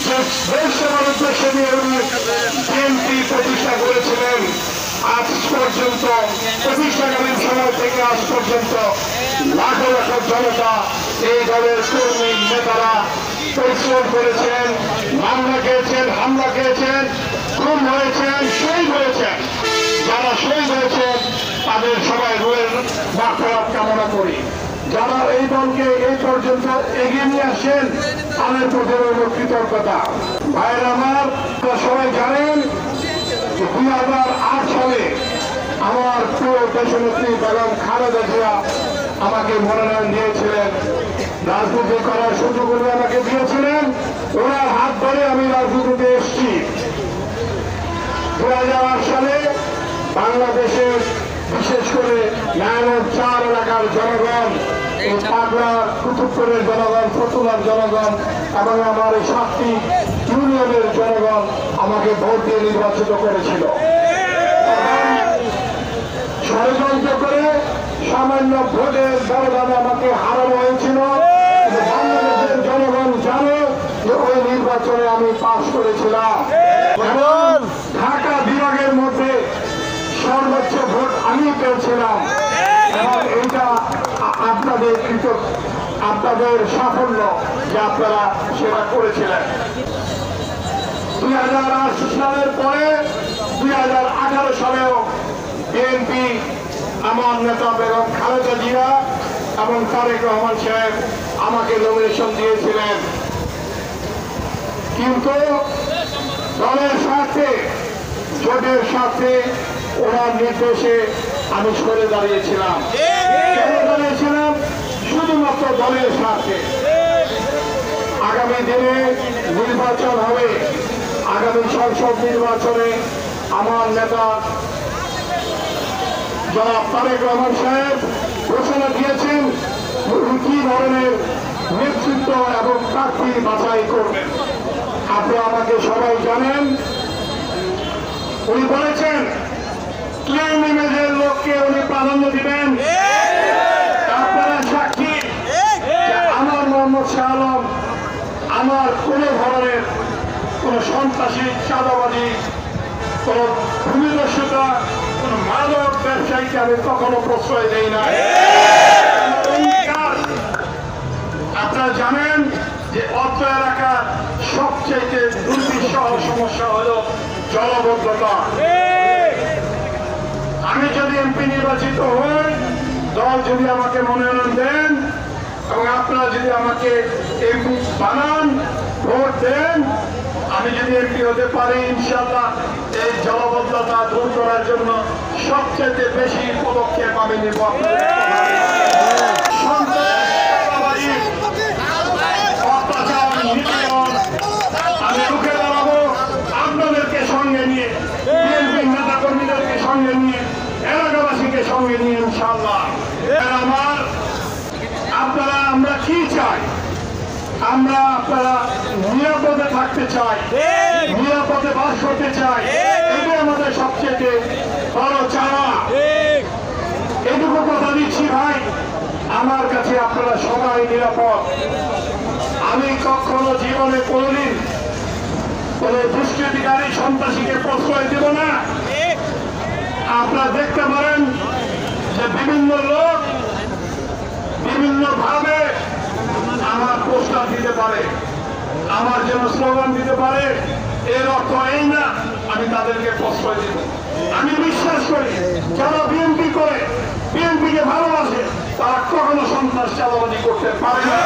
যে দেশ সেবার উদ্দেশ্যে নিয়ে উনি বিএনপি প্রতিষ্ঠা করেছিলেন, আজ পর্যন্ত প্রতিষ্ঠাকালীন সময় থেকে আজ পর্যন্ত লাখো লাখো জনতা এই দলের কর্মী নেতারা পরিশ্রম করেছেন, মামলা খেয়েছেন, হামলা খেয়েছেন, খুন হয়েছেন, শহীদ হয়েছেন। যারা শহীদ হয়েছেন তাদের সবাই রুহের মাগফিরাত কামনা করি। যারা এই দলকে এই পর্যন্ত এগিয়ে নিয়ে আসেন তাদের প্রতি রইল কৃতজ্ঞতা। ভাইয়ের আমার, সবাই জানেন 2008 সালে আমার প্রিয় দেশনেত্রী বেগম খালেদা জিয়া আমাকে মনোনয়ন দিয়েছিলেন, রাজনীতি করার সুযোগ আমাকে দিয়েছিলেন। ওনার হাত ধরে আমি রাজনীতিতে এসেছি। 2008 সালে বাংলাদেশের বিশেষ করে নারায়ণ 4 এলাকার জনগণ, পাগলা কুতুবপুরের জনগণ, ফতুল্লার জনগণ এবং আমার এই 7টি ইউনিয়নের জনগণ আমাকে ভোট দিয়ে নির্বাচিত করেছিল। ষড়যন্ত্র করে সামান্য ভোটের ব্যবধানে আমাকে হারানো হয়েছিল। বাংলাদেশের জনগণ জানে যে ওই নির্বাচনে আমি পাশ করেছিলাম এবং ঢাকা বিভাগের মধ্যে সর্বোচ্চ ভোট আমি পেয়েছিলাম এবং এইটা আপনাদের সাফল্য যে আপনারা সেটা করেছিলেন। 2008 সালের পরে 2018 সালেও বিএনপি আমার নেতা বেগম খালেদা জিয়া এবং তারেক রহমান সাহেব আমাকে নমিনেশন দিয়েছিলেন, কিন্তু দলের স্বার্থে, জোটের স্বার্থে ওনার নির্দেশে আমি সরে দাঁড়িয়েছিলাম। শুধুমাত্র দলের স্বার্থে। আগামী দিনে নির্বাচন হবে, আগামী সংসদ নির্বাচনে আমার নেতা জনাব তারেক রহমান সাহেব ঘোষণা দিয়েছেন কি ধরনের নেতৃত্ব এবং প্রার্থী বাছাই করবেন। আপনি আমাকে সবাই জানেন, উনি বলেছেন ক্লিন ইমেজের লোককে উনি প্রাধান্য দিবেন। আপনারা সাক্ষী, আমার মোহাম্মদ শাহ আলম আমার কোন ধরনের কোন সন্ত্রাসী, চাঁদাবাদী, কোন ভূমিদস্যুতা, কোন মাদক ব্যবসায়ীকে আমি কখনো প্রশ্রয় দেই না। আপনারা জানেন যে অত্র এলাকার সবচেয়ে দুর্বিষহ সমস্যা হল জলাবদ্ধতা। আমি যদি এমপি নির্বাচিত হই, দল যদি আমাকে মনোনয়ন দেন এবং আপনারা যদি আমাকে এমপি বানান, ভোট দেন, আমি যদি এমপি হতে পারি, ইনশাআল্লাহ এই জলাবদ্ধতা দূর করার জন্য সবচেয়ে বেশি পদক্ষেপ আমি নেব। আমি রুখে দাঁড়াবো আপনাদেরকে সঙ্গে নিয়ে, বিএনপির নেতা কর্মীদেরকে সঙ্গে নিয়ে, এলাকাবাসীকে সঙ্গে নিয়ে ইনশাআল্লাহ। আমার আপনারা, আমরা কি চাই? আমরা আপনারা নিরাপদে থাকতে চাই, নিরাপদে বাস করতে চাই, এটাই আমাদের সবচেয়ে বড় চাওয়া। এটুকু কথা দিচ্ছি ভাই, আমার কাছে আপনারা সবাই নিরাপদ। আমি কখনো জীবনে কোনদিন কোন দুষ্কৃতিকারী সন্ত্রাসীকে প্রশ্রয় দেব না। আপনারা দেখতে পারেন যে বিভিন্ন লোক বিভিন্ন ভাবে আমার পোস্টার দিতে পারে, আমার যেন স্লোগান দিতে পারে, এর অর্থ এই না আমি তাদেরকে প্রশ্রয় দিব। আমি বিশ্বাস করি যারা বিএনপি করে, বিএনপিকে ভালোবাসে, তারা কখনো সন্ত্রাস চালাবাজি করতে পারে না।